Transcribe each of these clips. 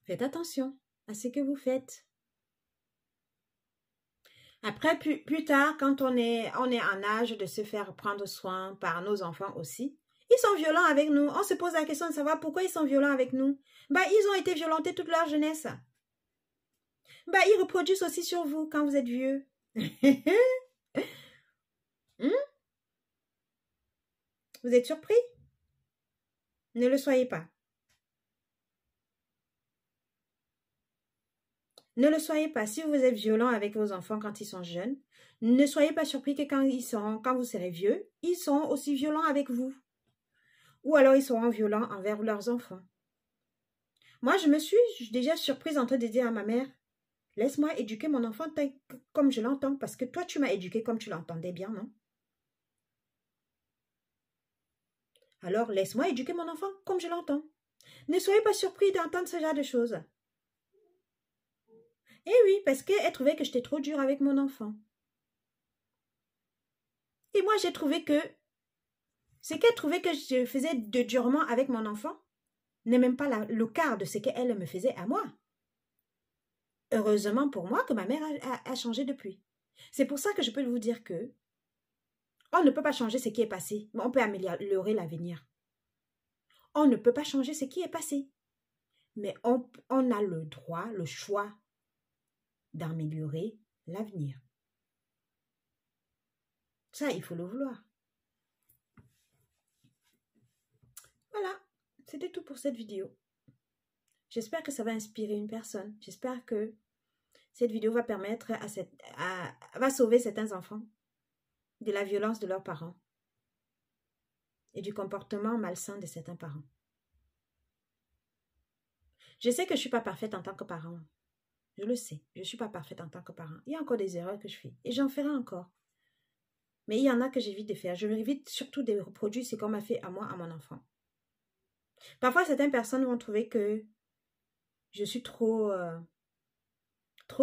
Faites attention à ce que vous faites. Après, plus tard, quand on est en âge de se faire prendre soin par nos enfants aussi, ils sont violents avec nous. On se pose la question de savoir pourquoi ils sont violents avec nous. Bah, ils ont été violentés toute leur jeunesse. Bah, ils reproduisent aussi sur vous quand vous êtes vieux. Vous êtes surpris? Ne le soyez pas. Ne le soyez pas. Si vous êtes violent avec vos enfants quand ils sont jeunes, ne soyez pas surpris que quand vous serez vieux, ils sont aussi violents avec vous. Ou alors ils seront violents envers leurs enfants. Moi, je me suis déjà surprise en train de dire à ma mère, laisse-moi éduquer mon enfant comme je l'entends, parce que toi, tu m'as éduqué comme tu l'entendais bien, non? Alors, laisse-moi éduquer mon enfant comme je l'entends. Ne soyez pas surpris d'entendre ce genre de choses. Eh oui, parce qu'elle trouvait que j'étais trop dure avec mon enfant. Et moi, j'ai trouvé que ce qu'elle trouvait que je faisais de durement avec mon enfant n'est même pas le quart de ce qu'elle me faisait à moi. Heureusement pour moi que ma mère a changé depuis. C'est pour ça que je peux vous dire que on ne peut pas changer ce qui est passé, mais on peut améliorer l'avenir. On ne peut pas changer ce qui est passé, mais on a le droit, le choix d'améliorer l'avenir. Ça, il faut le vouloir. Voilà, c'était tout pour cette vidéo. J'espère que ça va inspirer une personne. J'espère que cette vidéo va permettre va sauver certains enfants de la violence de leurs parents et du comportement malsain de certains parents. Je sais que je ne suis pas parfaite en tant que parent. Je le sais, je ne suis pas parfaite en tant que parent. Il y a encore des erreurs que je fais et j'en ferai encore. Mais il y en a que j'évite de faire. Je m'évite surtout de reproduire ce qu'on m'a fait à moi, à mon enfant. Parfois, certaines personnes vont trouver que je suis trop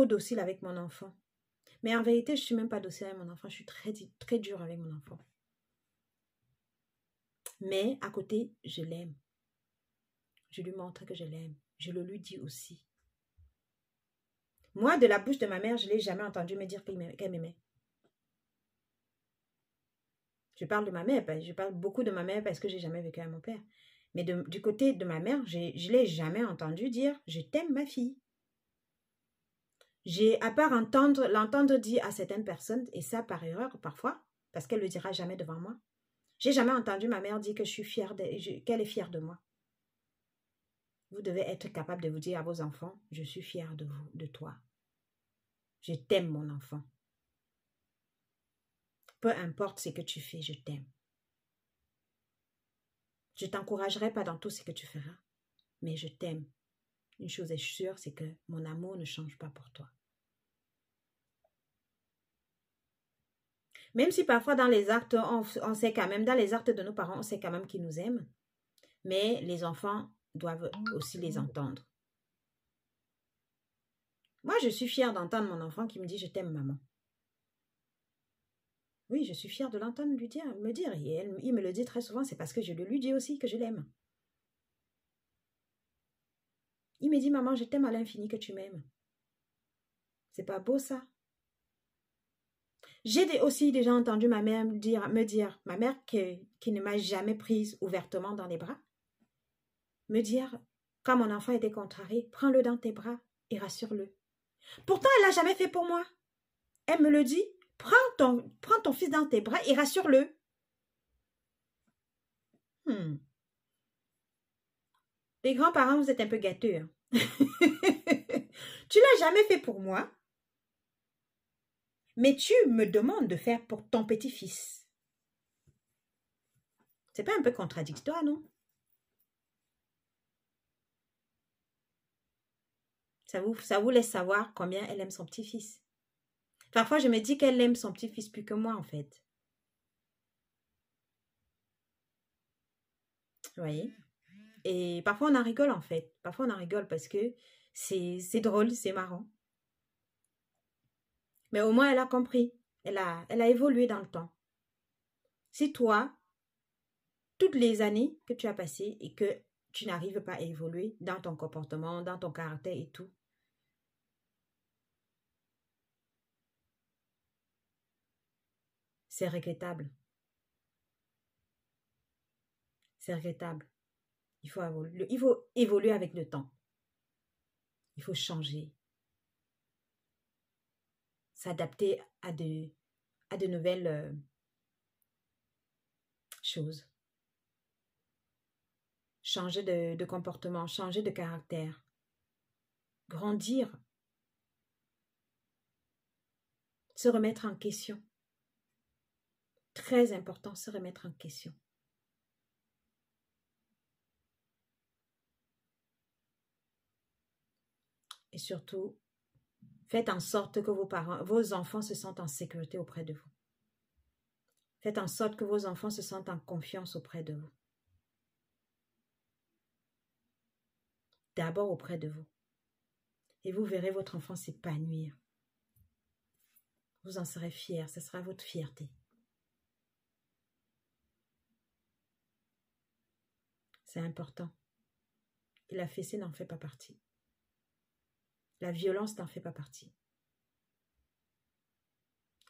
docile avec mon enfant. Mais en vérité, je ne suis même pas docile avec mon enfant. Je suis très dure avec mon enfant. Mais à côté, je l'aime. Je lui montre que je l'aime. Je le lui dis aussi. Moi, de la bouche de ma mère, je ne l'ai jamais entendu me dire qu'elle m'aimait. Je parle de ma mère, je parle beaucoup de ma mère parce que je n'ai jamais vécu avec mon père. Mais du côté de ma mère, je ne l'ai jamais entendu dire « je t'aime ma fille ». J'ai, à part l'entendre dire à certaines personnes, et ça par erreur parfois, parce qu'elle ne le dira jamais devant moi, j'ai jamais entendu ma mère dire que je suis fière qu'elle est fière de moi. Vous devez être capable de vous dire à vos enfants, je suis fière de vous, de toi. Je t'aime mon enfant. Peu importe ce que tu fais, je t'aime. Je ne t'encouragerai pas dans tout ce que tu feras, mais je t'aime. Une chose est sûre, c'est que mon amour ne change pas pour toi. Même si parfois dans les actes, on sait quand même, dans les actes de nos parents, on sait quand même qu'ils nous aiment, mais les enfants doivent aussi les entendre. Moi, je suis fière d'entendre mon enfant qui me dit « je t'aime maman ». Oui, je suis fière de l'entendre me dire. Et il me le dit très souvent, c'est parce que je lui dis aussi que je l'aime. Il me dit « maman, je t'aime à l'infini que tu m'aimes ». C'est pas beau ça? J'ai aussi déjà entendu ma mère me dire, ma mère qui ne m'a jamais prise ouvertement dans les bras, me dire, quand mon enfant était contrarié, prends-le dans tes bras et rassure-le. Pourtant, elle n'a jamais fait pour moi. Elle me le dit, prends ton fils dans tes bras et rassure-le. Les grands-parents, vous êtes un peu gâteux. Hein? Tu l'as jamais fait pour moi, mais tu me demandes de faire pour ton petit-fils. C'est pas un peu contradictoire, non? Ça vous laisse savoir combien elle aime son petit-fils. Parfois, je me dis qu'elle aime son petit-fils plus que moi, en fait. Vous voyez? Et parfois, on en rigole, en fait. Parfois, on en rigole parce que c'est drôle, c'est marrant. Mais au moins, elle a compris. Elle a évolué dans le temps. Si toi, toutes les années que tu as passées et que tu n'arrives pas à évoluer dans ton comportement, dans ton caractère et tout. C'est regrettable. C'est regrettable. Il faut évoluer avec le temps. Il faut changer. S'adapter à de nouvelles choses. Changer de comportement, changer de caractère. Grandir. Se remettre en question. Très important, se remettre en question. Et surtout, faites en sorte que vos enfants se sentent en sécurité auprès de vous. Faites en sorte que vos enfants se sentent en confiance auprès de vous. D'abord auprès de vous. Et vous verrez votre enfant s'épanouir. Vous en serez fiers, ce sera votre fierté. C'est important. Et la fessée n'en fait pas partie. La violence n'en fait pas partie.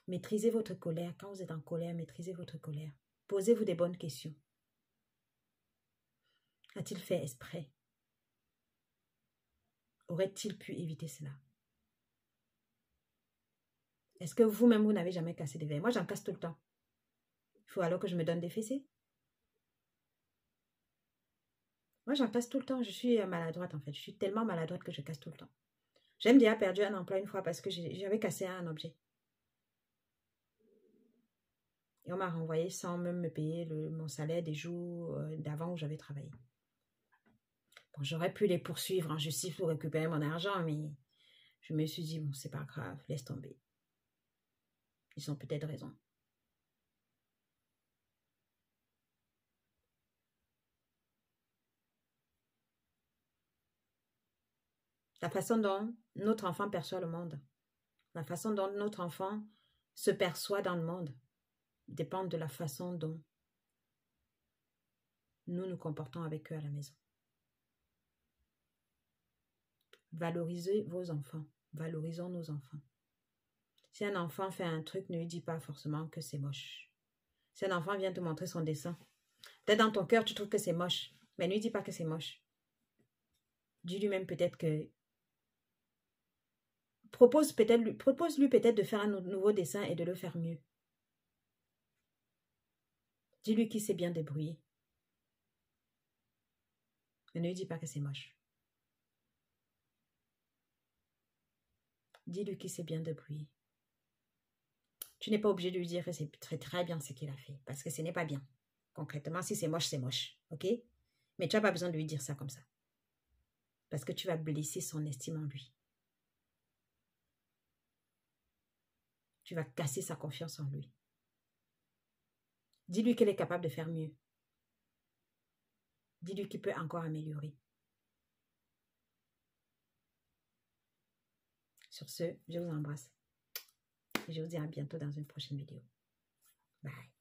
Maîtrisez votre colère. Quand vous êtes en colère, maîtrisez votre colère. Posez-vous des bonnes questions. A-t-il fait exprès? Aurait-il pu éviter cela? Est-ce que vous-même, vous n'avez jamais cassé des verres? Moi, j'en casse tout le temps. Il faut alors que je me donne des fessées. Moi, j'en casse tout le temps. Je suis maladroite, en fait. Je suis tellement maladroite que je casse tout le temps. J'ai déjà perdu un emploi une fois parce que j'avais cassé un objet. Et on m'a renvoyé sans même me payer mon salaire des jours d'avant où j'avais travaillé. Bon, j'aurais pu les poursuivre en justice pour récupérer mon argent, mais je me suis dit, bon, c'est pas grave, laisse tomber. Ils ont peut-être raison. La façon dont notre enfant perçoit le monde, la façon dont notre enfant se perçoit dans le monde, dépend de la façon dont nous nous comportons avec eux à la maison. Valorisez vos enfants. Valorisons nos enfants. Si un enfant fait un truc, ne lui dis pas forcément que c'est moche. Si un enfant vient te montrer son dessin, peut-être dans ton cœur, tu trouves que c'est moche, mais ne lui dis pas que c'est moche. Dis-lui même peut-être que... Propose-lui peut-être de faire un nouveau dessin et de le faire mieux. Dis-lui qu'il s'est bien débrouillé. Mais ne lui dis pas que c'est moche. Dis-lui qu'il s'est bien débrouillé. Tu n'es pas obligé de lui dire que c'est très très bien ce qu'il a fait, parce que ce n'est pas bien. Concrètement, si c'est moche, ok? Mais tu n'as pas besoin de lui dire ça comme ça. Parce que tu vas blesser son estime en lui. Tu vas casser sa confiance en lui. Dis-lui qu'elle est capable de faire mieux. Dis-lui qu'il peut encore améliorer. Sur ce, je vous embrasse. Et je vous dis à bientôt dans une prochaine vidéo. Bye.